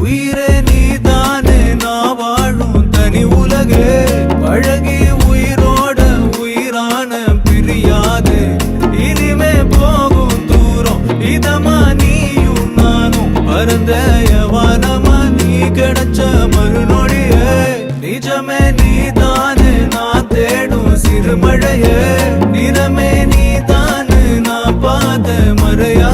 உயிரே நீதானே நான் வாழும் தனி உலகே பழகி உயிரோட உயிரான பிரியாது இனிமே போகும் தூரம் இதமா நீயும் நானும் பரந்த யவானமா நீ கிடைச்ச மறுநொடியே நிஜமே நீதானே நான் தேடும் சிறுமழையே நிறமே நீதானே நான் பார்த்த மறையா